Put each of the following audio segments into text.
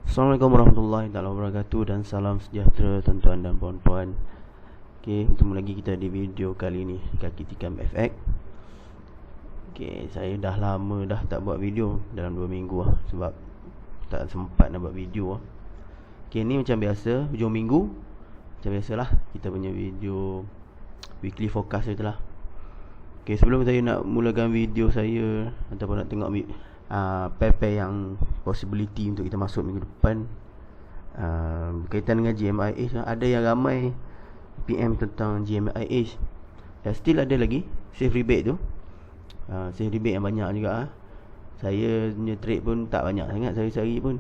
Assalamualaikum warahmatullahi wabarakatuh dan salam sejahtera tuan-tuan dan puan-puan. Okey, bertemu lagi kita di video kali ni, Kaki Tikam FX. Okey, saya dah lama dah tak buat video, dalam 2 minggu lah, sebab tak sempat nak buat video lah. Okey, ni macam biasa, hujung minggu macam biasalah, kita punya video weekly forecast je lah. Okey, sebelum saya nak mulakan video saya ataupun nak tengok pair-pair yang possibility untuk kita masuk minggu depan, berkaitan dengan GMIH, ada yang ramai PM tentang GMIH dan still ada lagi save rebate tu. Save rebate yang banyak juga. Saya punya trade pun tak banyak sangat sehari-hari pun,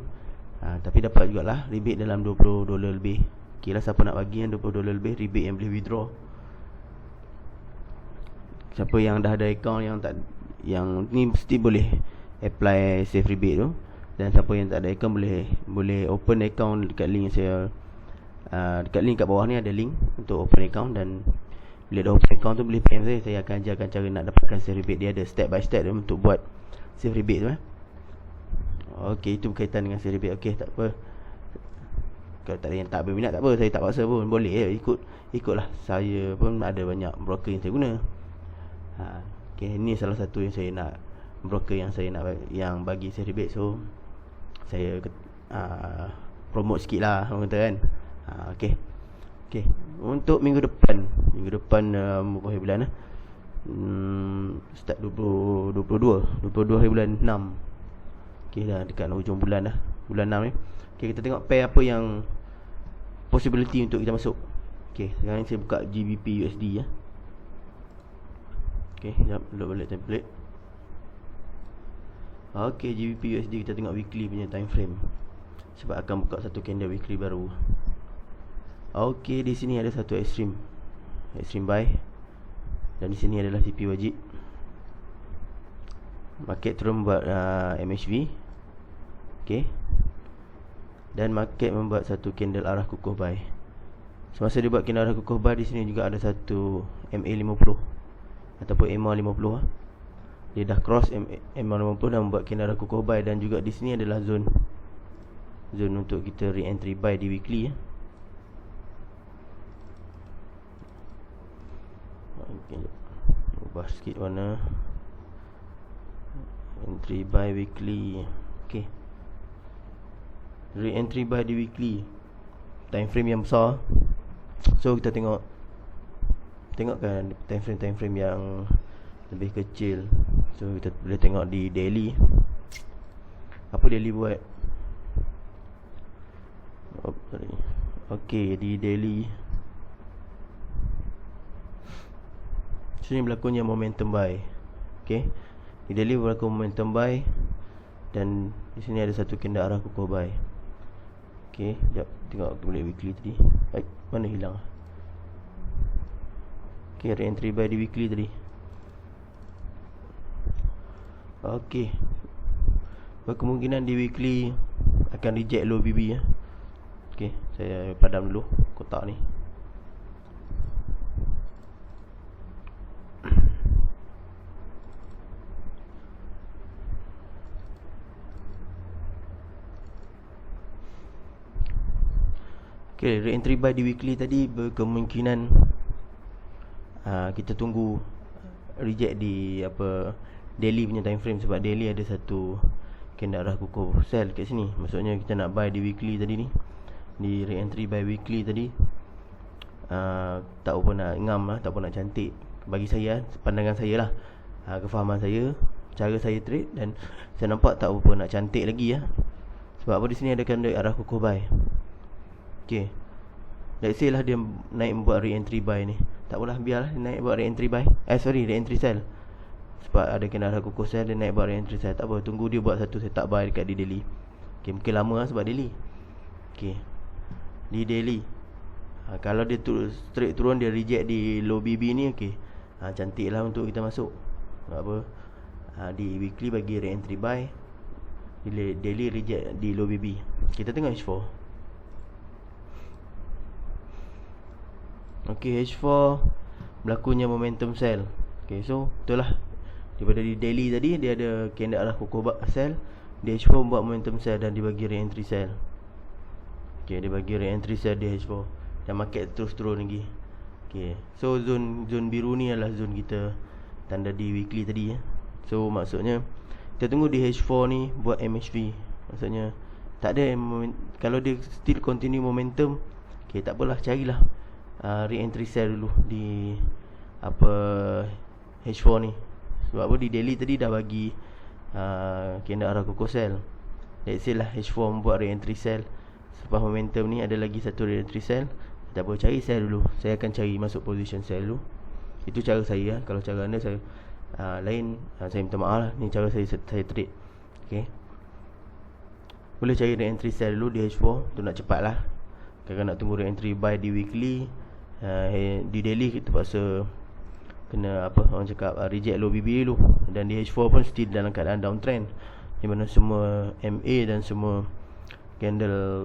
tapi dapat jugalah rebate dalam $20 lebih. Kira siapa nak bagi yang $20 lebih rebate yang boleh withdraw. Siapa yang dah ada account yang tak, yang ni mesti boleh apply save rebate tu. Dan siapa yang tak ada account boleh open account dekat link saya, dekat link kat bawah ni ada link untuk open account. Dan bila dah open account tu boleh PM saya akan ajarkan cara nak dapatkan save rebate. Dia ada step by step untuk buat save rebate tu. Okey, itu berkaitan dengan save rebate. Okey, tak apa, kalau tak ada yang tak berminat tak apa, saya tak paksa pun, boleh je ikutlah. Saya pun ada banyak broker yang saya guna. Okey, ni salah satu yang saya nak, broker yang saya nak yang bagi save rebate. So saya promote sikit lah, orang kata kan. Okey, untuk minggu depan hari bulan start 22 hari bulan 6. Okey, dah dekat hujung bulan dah, bulan 6 ni. Okey, kita tengok pair apa yang possibility untuk kita masuk. Okey, sekarang saya buka GBP USD ya. Okey, jap load balik template. Okey, GBP USD kita tengok weekly punya time frame, sebab akan buka satu candle weekly baru. Okey, di sini ada satu extreme buy, dan di sini adalah TP wajib. Market turun buat MHV. Okey, dan market membuat satu candle arah kukuh buy. Semasa dia buat candle arah kukuh buy, di sini juga ada satu MA50 ataupun MA50 Dia dah cross MA50 dan membuat candle arah kukuh buy. Dan juga di sini adalah zone untuk kita re-entry buy di weekly ya. Okay, ubah sikit warna. Entry buy weekly. Okay, re-entry buy di weekly, time frame yang besar. So kita tengok kan time frame yang lebih kecil. So kita boleh tengok di daily. Apa daily buat? Okey, di daily sini berlakunya momentum buy. Okey, di daily berlaku momentum buy, dan di sini ada satu candle arah kukuh buy. Okey, jap tengok boleh weekly tadi. Mana hilang? Okey, re-entry buy di weekly tadi. Okey, berkemungkinan di weekly akan reject low BB ya. Okey, saya padam dulu kotak ni. Okay, re-entry buy di weekly tadi berkemungkinan kita tunggu reject di daily punya time frame, sebab daily ada satu candle arah kukuh sell kat sini. Maksudnya kita nak buy di weekly tadi ni, di re-entry buy weekly tadi. Tak apa nak ngam lah, tak apa nak cantik. Bagi saya, pandangan saya lah, kefahaman saya, cara saya trade, dan saya nampak tak apa nak cantik lagi ya. Sebab apa, di sini ada candle arah kukuh buy. Okay, let's say lah dia naik buat re-entry buy ni, tak apalah, biarlah naik buat re-entry buy, re-entry sell. Sebab ada kena arah kukuh sell, dia naik buat re-entry sell. Tak apa, tunggu dia buat satu setup buy dekat di daily. Okay, mungkin lama lah sebab daily. Okay, di daily kalau dia straight turun, dia reject di low BB ni. Okay, cantik lah untuk kita masuk. Tak apa, di weekly bagi re-entry buy, di daily reject di low BB. Kita tengok H4. Okey, H4 berlakunya momentum sell. Okey, so betul lah, daripada di daily tadi dia ada candle arah kukuh sell, di H4 buat momentum sell dan dibagi re-entry sell. Okay, dia bagi re-entry sell di H4 dan market terus turun lagi. Okay, so zone biru ni adalah zone kita tanda di weekly tadi ya. So maksudnya kita tunggu di H4 ni buat MHV. Maksudnya tak ada kalau dia still continue momentum, okay, tak apalah, carilah re-entry sell dulu di apa H4 ni. Sebab apa, di daily tadi dah bagi candle arah kukuh sell. Let's say lah H4 membuat re-entry sell selepas momentum ni, ada lagi satu re-entry sell, tak apa, cari sell dulu. Saya akan cari masuk position sell dulu. Itu cara saya. Kalau cara anda saya lain, saya minta maaf lah. Ni cara saya trade. Okay, boleh cari re-entry sell dulu di H4 tu nak cepat lah. Kalau nak tunggu re-entry buy di weekly, di daily kita paksa kena apa orang cakap, reject low BB dulu. Dan di H4 pun still dalam keadaan downtrend, di mana semua MA dan semua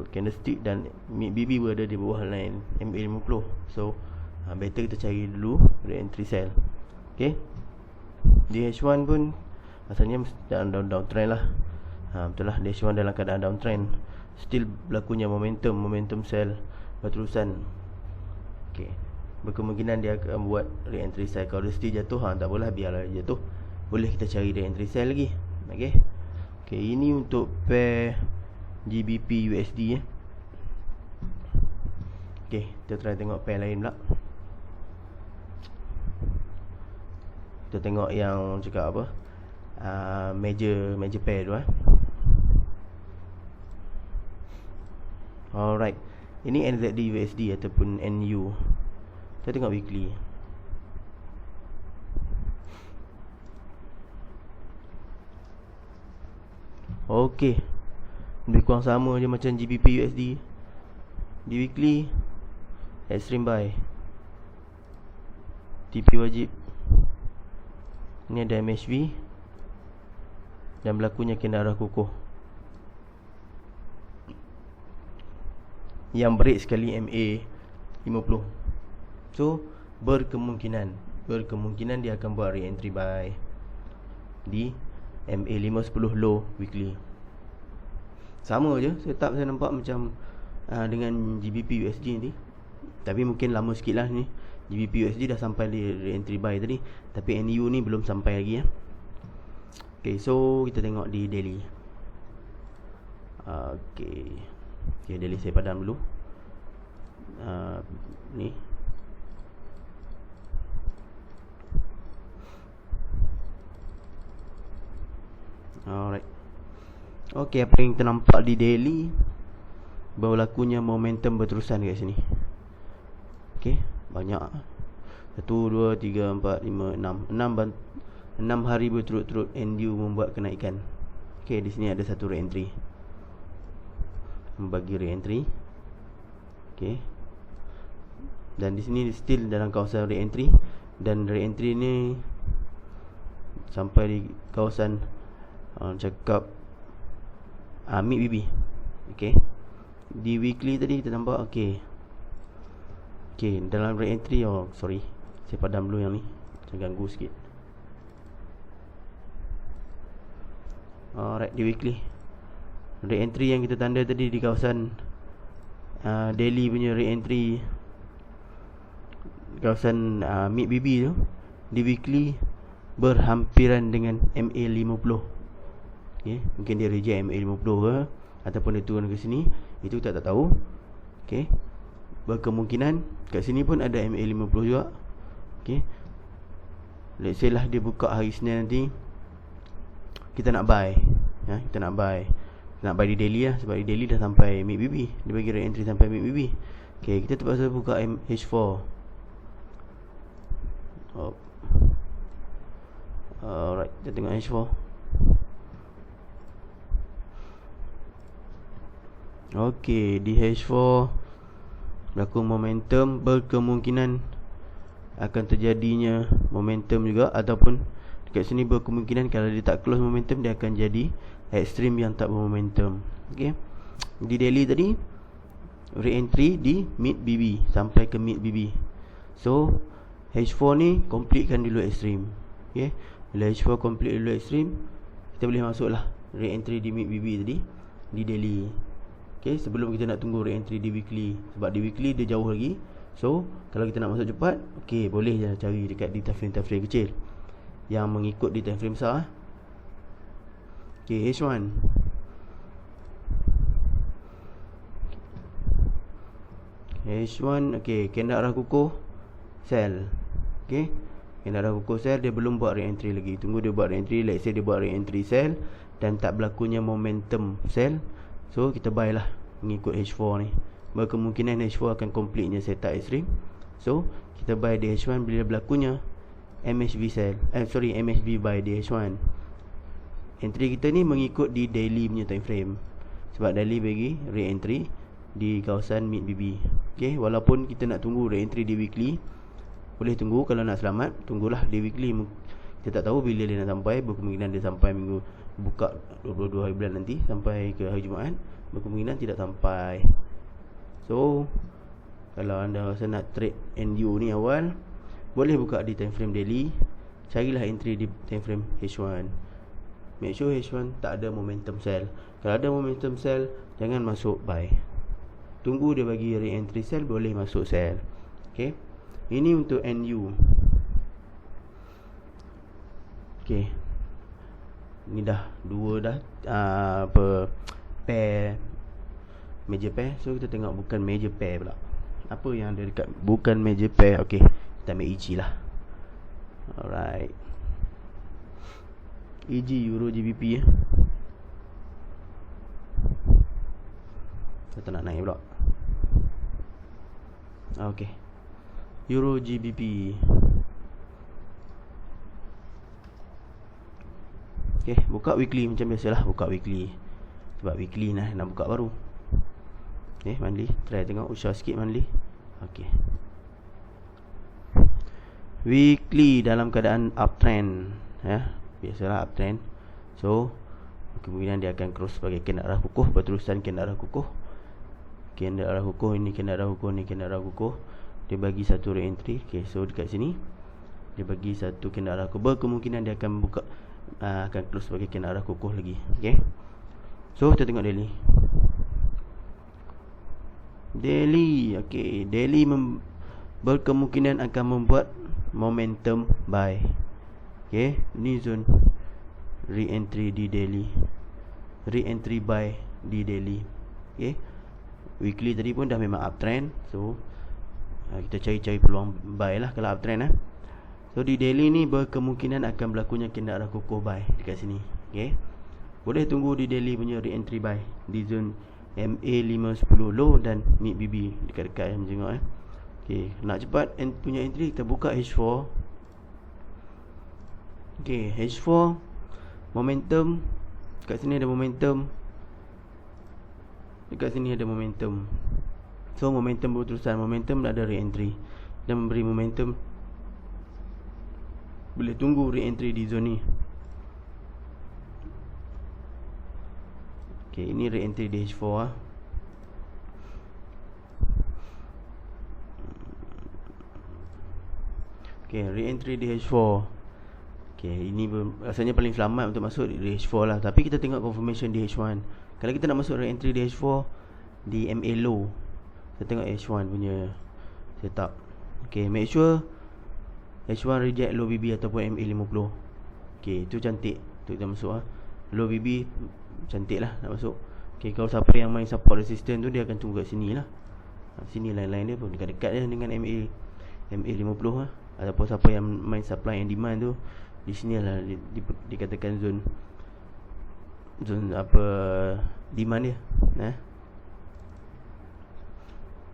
candlestick dan mid BB berada di bawah line MA50. So better kita cari dulu re-entry sell. Okay, di H1 pun asalnya dalam downtrend lah. Betul lah, di H1 dalam keadaan downtrend, still berlakunya momentum sell berterusan. Okay, berkemungkinan dia akan buat re-entry sell. Kalau dia still jatuh, tak apalah, biarlah dia jatuh. Boleh kita cari re-entry sell lagi. Okay, ini untuk pair GBP USD Okay, kita try tengok pair lain pula. Kita tengok yang cakap apa, major pair tu. Alright, ini NZD USD ataupun NU. Kita tengok weekly. Okay, lebih kurang sama je macam GBP USD. Di weekly extreme buy, TP wajib. Ini ada MHV dan berlakunya candle arah kukuh yang break sekali MA 50. So berkemungkinan dia akan buat re-entry buy di MA 510 low weekly. Sama je setup saya nampak macam dengan GBP USD ni, tapi mungkin lama sikit lah ni. GBP USD dah sampai di re-entry buy tadi, tapi NU ni belum sampai lagi ya. Okay, so kita tengok di daily. Okay, daily saya padam dulu. Ni alright. Okay, apa yang kita nampak di daily, berlakunya momentum berterusan kat sini. Okay, banyak. 1, 2, 3, 4, 5, 6 6 hari berturut-turut NU membuat kenaikan. Okay, di sini ada satu re-entry, membagi re-entry. Okay, dan di sini still dalam kawasan re-entry, dan re-entry ni sampai di kawasan cakap mid BB. Okay, di weekly tadi kita nampak. Okay, dalam re-entry, sorry, saya padam dulu yang ni, saya ganggu sikit. Alright, di weekly re-entry yang kita tanda tadi di kawasan daily punya re-entry, kawasan mid BB tu, di weekly berhampiran dengan MA50. Okay, mungkin dia reject MA50 ke, ataupun dia turun ke sini, itu kita tak tahu. Okay, berkemungkinan kat sini pun ada MA50 juga. Okay, let's say lah dia buka hari Senin nanti, kita nak buy, kita nak buy di daily lah. Sebab di daily dah sampai mid BB, dia bagi re-entry sampai mid BB. Okay, kita terpaksa buka H4. Alright, kita tengok H4. Okay, di H4 berlaku momentum, berkemungkinan akan terjadinya momentum juga, ataupun dekat sini berkemungkinan kalau dia tak close momentum, dia akan jadi ekstrim yang tak bermomentum. Okay, di daily tadi re-entry di mid BB sampai ke mid BB. So H4 ni completekan dulu ekstrim. Okay, bila H4 complete dulu ekstrim, kita boleh masuk lah re-entry di mid BB tadi di daily. Okay, sebelum kita nak tunggu re-entry di weekly. Sebab di weekly dia jauh lagi. So, kalau kita nak masuk cepat, okay, boleh je cari dekat di time frame kecil yang mengikut di time frame besar. Okay, H1. H1, okay, candle arah kukuh, sell. Okay, candle arah kukuh sell, dia belum buat re-entry lagi. Tunggu dia buat re-entry. Let's say dia buat re-entry sell dan tak berlakunya momentum sell, so kita buy lah mengikut H4 ni. Berkemungkinan H4 akan completenya setup extreme. So kita buy di H1 bila berlakunya MHV sell, MHV buy di H1. Entry kita ni mengikut di daily punya time frame. Sebab daily bagi re-entry di kawasan mid BB. Okay, walaupun kita nak tunggu re-entry di weekly, boleh tunggu. Kalau nak selamat, tunggulah di weekly. Kita tak tahu bila dia nak sampai. Berkemungkinan dia sampai minggu buka 22 hari bulan nanti, sampai ke hari Jumaat. Berkemungkinan tidak sampai. So kalau anda rasa nak trade NU ni awal, boleh buka di time frame daily. Carilah entry di time frame H1. Make sure H1 tak ada momentum sell. Kalau ada momentum sell, jangan masuk buy. Tunggu dia bagi re-entry sell, boleh masuk sell. Okay, ini untuk NU. Okay, ni dah dua dah pair, major pair. So kita tengok bukan major pair pula. Apa yang ada dekat bukan major pair? Okay, kita ambil EG lah. Alright, EG Euro GBP. Kita nak naik pula. Okay, Euro GBP. Okay, buka weekly macam biasalah. Buka weekly. Sebab weekly nak buka baru. Okay, monthly. Try tengok usaha sikit monthly. Okay, weekly dalam keadaan uptrend, ya, biasalah uptrend. So kemungkinan dia akan cross sebagai candle arah kukuh, berterusan candle arah kukuh. Candle arah kukuh ini, candle arah kukuh ni, candle arah kukuh. Dia bagi satu re-entry. Okay, so dekat sini dia bagi satu candle arah kukuh. Berkemungkinan dia akan buka, akan close sebagai candle arah kukuh lagi. Okay, so kita tengok daily. Daily, okay, daily berkemungkinan akan membuat momentum buy. Okay, ni zone re-entry di daily, re-entry buy di daily. Okay, weekly tadi pun dah memang uptrend. So kita cari-cari peluang buy lah kalau uptrend. So di daily ni berkemungkinan akan berlakunya candle arah kukuh buy dekat sini. Okay, boleh tunggu di daily punya re-entry buy di zone MA510 low dan mid BB dekat-dekat macam tengok. Okay, nak cepat punya entry, kita buka H4. Okay, H4 momentum. Dekat sini ada momentum. Dekat sini ada momentum. So momentum berterusan. Momentum ada re-entry dan memberi momentum. Boleh tunggu re-entry di zone ni. Okay, ini re-entry di H4 . Okay, re-entry di H4. Okay, ini rasanya paling selamat untuk masuk di H4 lah. Tapi kita tengok confirmation di H1. Kalau kita nak masuk re-entry di H4 di MA low, kita tengok H1 punya setup. Okay, make sure H1 reject low BB ataupun MA50. Okay, itu cantik untuk kita masuk . Low BB cantik lah nak masuk. Okay, kalau siapa yang main support resistance tu, dia akan tunggu kat sini lah. Sini line-line dia pun dekat-dekat je dengan MA50 . Ataupun siapa yang main supply and demand tu, di sini lah dikatakan zone apa demand dia.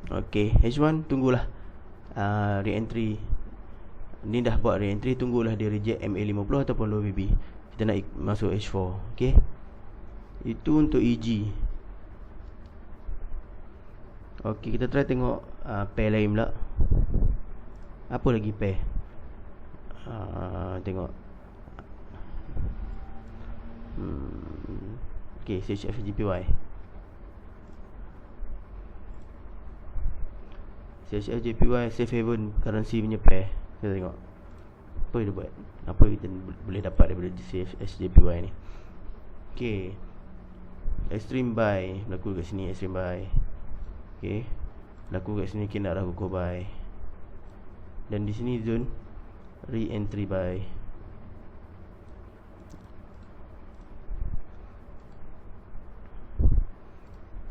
Okay, H1 tunggulah re-entry. Ni dah buat re-entry, tunggulah dia reject MA50 ataupun low BB. Kita nak masuk H4. Okay, itu untuk EG. Okay, kita try tengok pair lain pula. Apa lagi pair? Tengok. Okay, CHF JPY. CHF JPY safe haven currency punya pair. Kita tengok apa dia buat, apa kita boleh dapat daripada CHF JPY ni. Okay, extreme buy berlaku kat sini, extreme buy. Okay, berlaku kat sini kena arah kukuh buy. Dan di sini zone re-entry buy.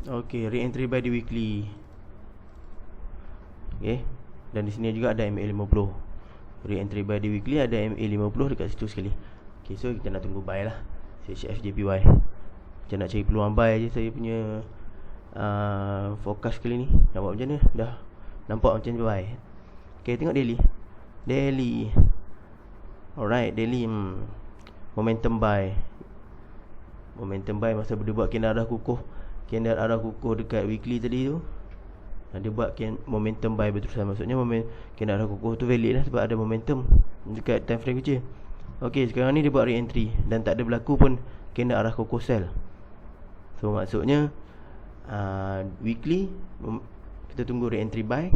Okay, re-entry buy di weekly. Okay, dan di sini juga ada MA50. Re-entry buy di weekly, ada MA50 dekat situ sekali. Okay, so kita nak tunggu buy lah CHF-JPY. Macam nak cari peluang buy je saya punya forecast kali ni. Nak buat macam mana? Dah nampak macam buy. Okay, tengok daily. Daily. Alright, daily momentum buy. Momentum buy masa dia buat candle arah kukuh. Candle arah kukuh dekat weekly tadi tu, dia buat momentum buy berterusan. Maksudnya candle arah kukuh tu valid lah sebab ada momentum dekat time frame kecil. Okay, sekarang ni dia buat re-entry dan tak ada berlaku pun candle arah kukuh sell. So maksudnya weekly kita tunggu re-entry buy.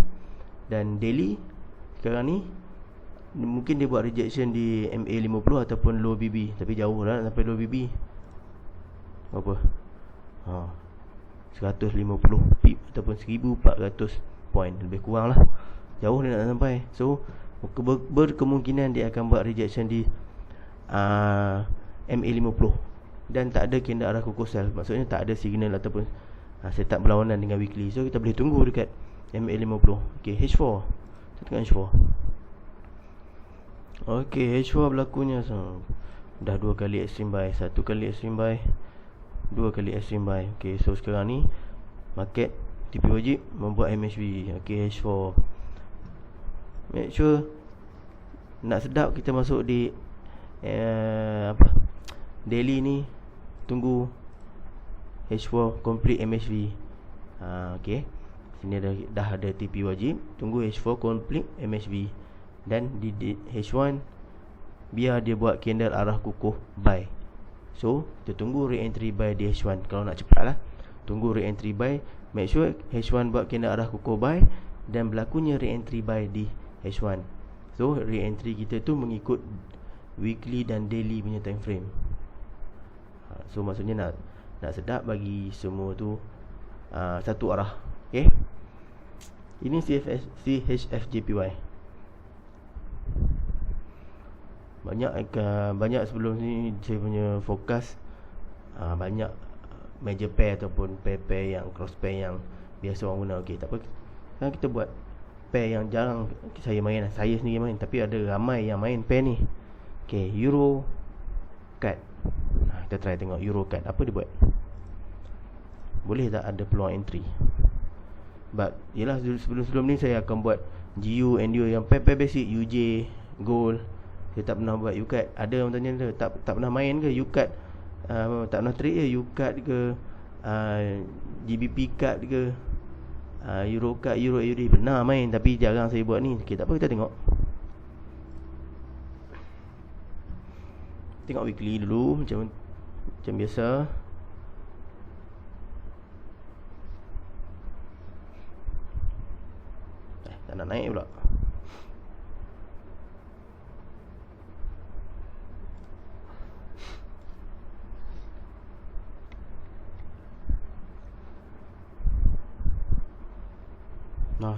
Dan daily sekarang ni mungkin dia buat rejection di MA50 ataupun low BB. Tapi jauh lah sampai low BB. Berapa? 150 pip ataupun 1400 point. Lebih kurang lah, jauh dia nak sampai. So berkemungkinan dia akan buat rejection di MA50 dan tak ada candle arah kukuh sell. Maksudnya tak ada signal ataupun setup berlawanan dengan weekly. So kita boleh tunggu dekat MA50. Okay, H4. Kita tengok H4. Okay, H4 berlakunya dah 2 kali extreme buy, 1 kali extreme buy, 2 kali extreme buy. Okay, so sekarang ni market TP wajib membuat MHV. Okay, H4. Make sure nak sedap kita masuk di daily ni, tunggu H4 complete MHV. Okay, sini dah ada TP wajib, tunggu H4 complete MHV. Dan di H1 biar dia buat candle arah kukuh buy. So kita tunggu re-entry buy di H1. Kalau nak cepat lah, tunggu re-entry buy. Make sure H1 buat candle arah kukuh buy dan berlakunya re-entry buy di H1. So re-entry kita tu mengikut weekly dan daily punya time frame. So maksudnya nak sedap bagi semua tu satu arah. Okay, ini CHF-JPY. Banyak sebelum ni saya punya forecast banyak major pair ataupun pair-pair yang cross pair yang biasa orang guna. Okay, tak apa, sekarang kita buat pair yang jarang saya main. Saya sendiri main, tapi ada ramai yang main pair ni. Okay, Euro CAD. Kita try tengok Euro CAD apa dia buat. Boleh tak ada peluang entry? But yelah, sebelum ni saya akan buat GU, NDO yang pair-pair basic, UJ, Gold. Saya tak pernah buat UCAD. Ada orang tanya dia, tak pernah main ke UCAD? Tak pernah trade ke UCAD ke GBP CAD ke Euro CAD, Euro AUD? Pernah main tapi jarang saya buat ni. Okay, tak apa, kita tengok weekly dulu macam biasa. Tak nak naik pula.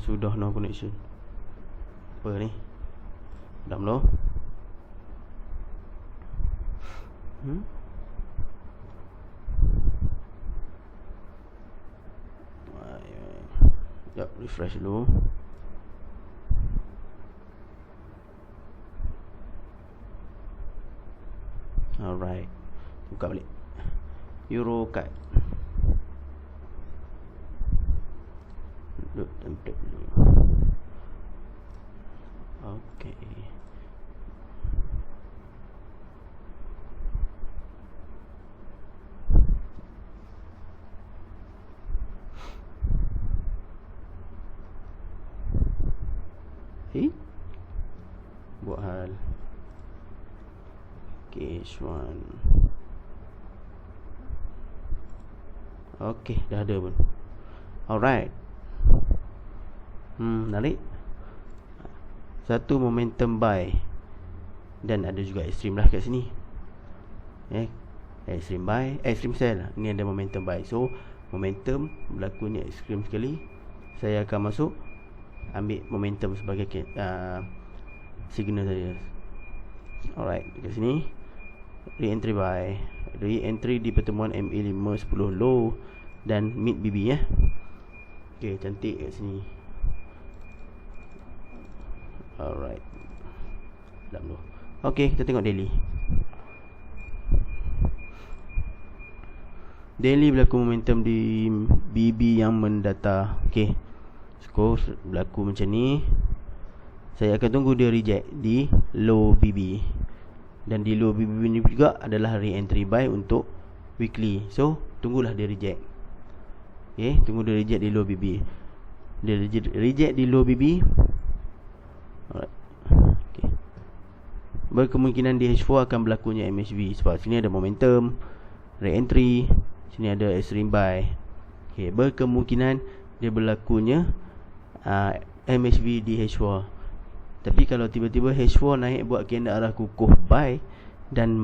Sudah no connection. Apa ni? Dam lo. Jap, refresh dulu. Alright, buka balik Euro CAD. Load template dulu. Okay. Buat hal. Okay, H1. Okay, dah ada pun. Alright. Menarik. Satu momentum buy. Dan ada juga extreme lah kat sini. extreme buy, extreme sell. Ini ada momentum buy. So momentum berlakunya extreme sekali, saya akan masuk ambil momentum sebagai signal saya. Alright, dekat sini re-entry buy, re-entry di pertemuan MA510 low dan mid BB ya. Okay, cantik kat sini. Alright, sekejap dulu. Okay, kita tengok daily. Daily berlaku momentum di BB yang mendata. Okay, so berlaku macam ni. Saya akan tunggu dia reject di low BB. Dan di low BB ni juga adalah re-entry buy untuk weekly. So tunggulah dia reject. Okay, tunggu dia reject di low BB. Dia reject di low BB. Alright. Okay, berkemungkinan di H4 akan berlakunya MHV. Sebab sini ada momentum re-entry, sini ada extreme buy. Okay, berkemungkinan dia berlakunya MHV di H4. Tapi kalau tiba-tiba H4 naik buat candle arah kukuh buy dan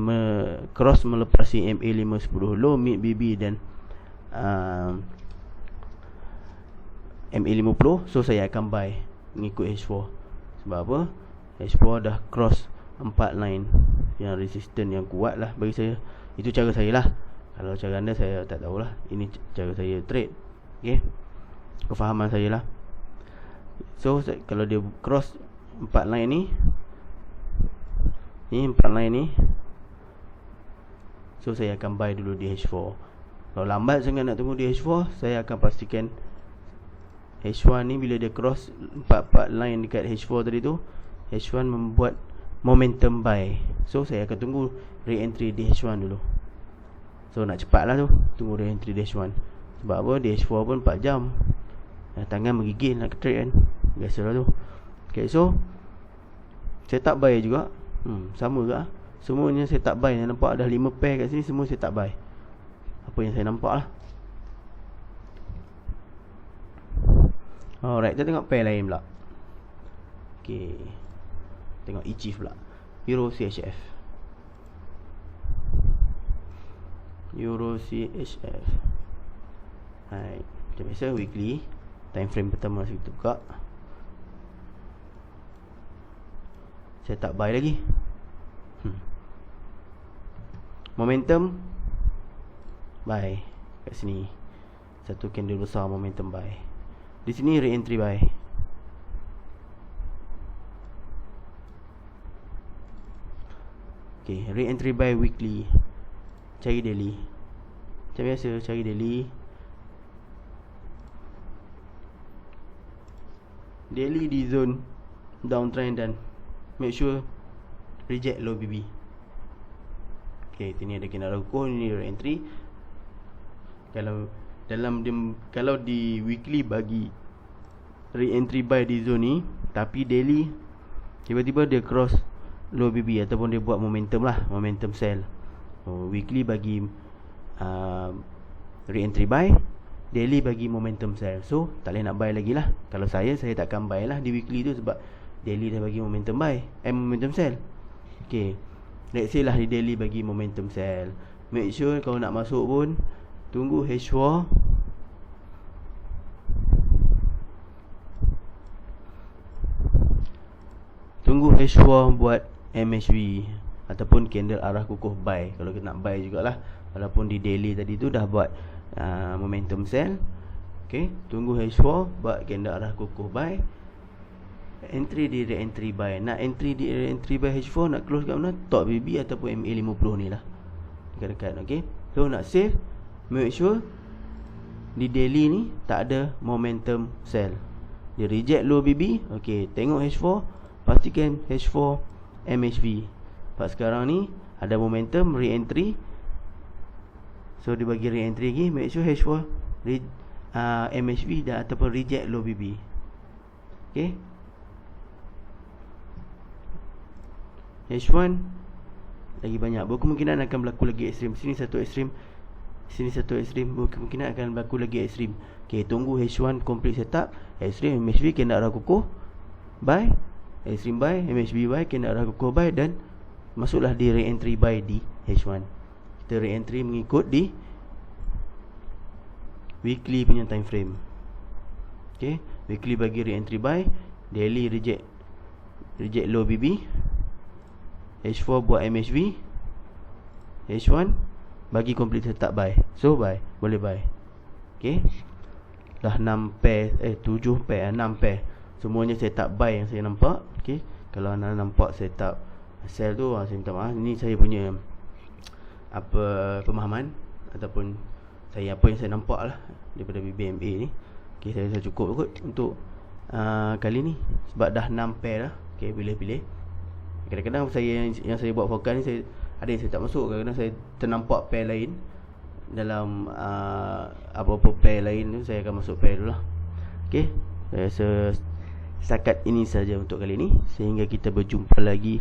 cross melepasi MA510 low, mid BB dan MA50, so saya akan buy mengikut H4. Sebab apa? H4 dah cross 4 line yang resistance yang kuat lah bagi saya. Itu cara saya lah. Kalau cara anda saya tak tahulah. Ini cara saya trade. Okay, kefahaman saya lah. So kalau dia cross 4 line ni, 4 line ni, so saya akan buy dulu di H4. Kalau lambat sangat nak tunggu di H4, saya akan pastikan H1 ni bila dia cross 4 line dekat H4 tadi tu, H1 membuat momentum buy. So saya akan tunggu re-entry di H1 dulu. So nak cepat lah tu, tunggu re-entry di H1. Sebab apa? Di H4 pun 4 jam, tangan menggigil nak trade kan. Biasalah tu. Okay, so saya tak buy juga. Sama ke? Semuanya saya tak buy. Yang nampak ada 5 pair kat sini, semua saya tak buy. Apa yang saya nampak lah. Alright, kita tengok pair lain pula. Okay, tengok ECHIF pula. Euro CHF. Euro CHF. Hai, macam biasa weekly. Time frame pertama kita buka. Saya tak buy lagi. Momentum buy kat sini. Satu candle besar momentum buy. Di sini re-entry buy. Okay, re-entry buy weekly. Cari daily. Macam biasa cari daily. Daily di zone downtrend dan make sure reject low BB. Okay, ini ada kena kukuh, ini re-entry. Kalau di weekly bagi re-entry buy di zone ni, tapi daily tiba-tiba dia cross low BB ataupun dia buat momentum lah, momentum sell. Weekly bagi re-entry buy, daily bagi momentum sell. So tak boleh nak buy lagi lah. Kalau saya takkan buy lah di weekly tu, sebab daily dah bagi momentum buy, momentum sell. Okay, let's say lah di daily bagi momentum sell. Make sure kalau nak masuk pun tunggu H4. Tunggu H4 buat MHV ataupun candle arah kukuh buy. Kalau kita nak buy jugalah, walaupun di daily tadi tu dah buat momentum sell. Okay, tunggu H4 buat candle arah kukuh buy. Entry di re-entry buy. Nak entry di re-entry buy H4, nak close kat mana? Top BB ataupun MA50 ni lah, dekat-dekat. Okay, so nak save, make sure di daily ni tak ada momentum sell. Dia reject low BB. Okay, tengok H4, pastikan H4 MHV. Sebab sekarang ni ada momentum re-entry, so dia bagi re-entry lagi. Make sure H4 MHV dah ataupun reject low BB. Okay, H1 lagi banyak, berkemungkinan akan berlaku lagi ekstrim. Sini satu ekstrim, sini satu ekstrim, berkemungkinan akan berlaku lagi ekstrim. Okay, tunggu H1 complete setup. Ekstrim MHV kena arah kukuh buy, ekstrim buy, MHV buy, kena arah kukuh buy, dan masuklah di re-entry buy di H1. kita re-entry mengikut di weekly punya time frame. Okay, weekly bagi re-entry buy, daily reject low BB, H4 buat MHV, H1 bagi complete setup buy. So buy, boleh buy. Okay, dah 6 pair 7 pair 6 pair semuanya setup buy yang saya nampak. Okay, kalau anda nampak setup sell tu, saya minta maaf. Ni saya punya pemahaman ataupun apa yang saya nampak lah daripada BBMA ni. Okay, saya rasa cukup kot untuk kali ni sebab dah 6 pair lah. Okay, pilih-pilih. Kadang-kadang yang saya buat forecast ni, ada yang saya tak masuk. Kadang-kadang saya ternampak pair lain dalam apa-apa pair lain tu, saya akan masuk pair dulu lah. Okay, saya rasa setakat ini saja untuk kali ni. Sehingga kita berjumpa lagi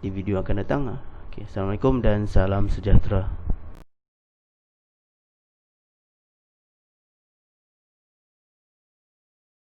di video akan datang. Okay, Assalamualaikum dan salam sejahtera.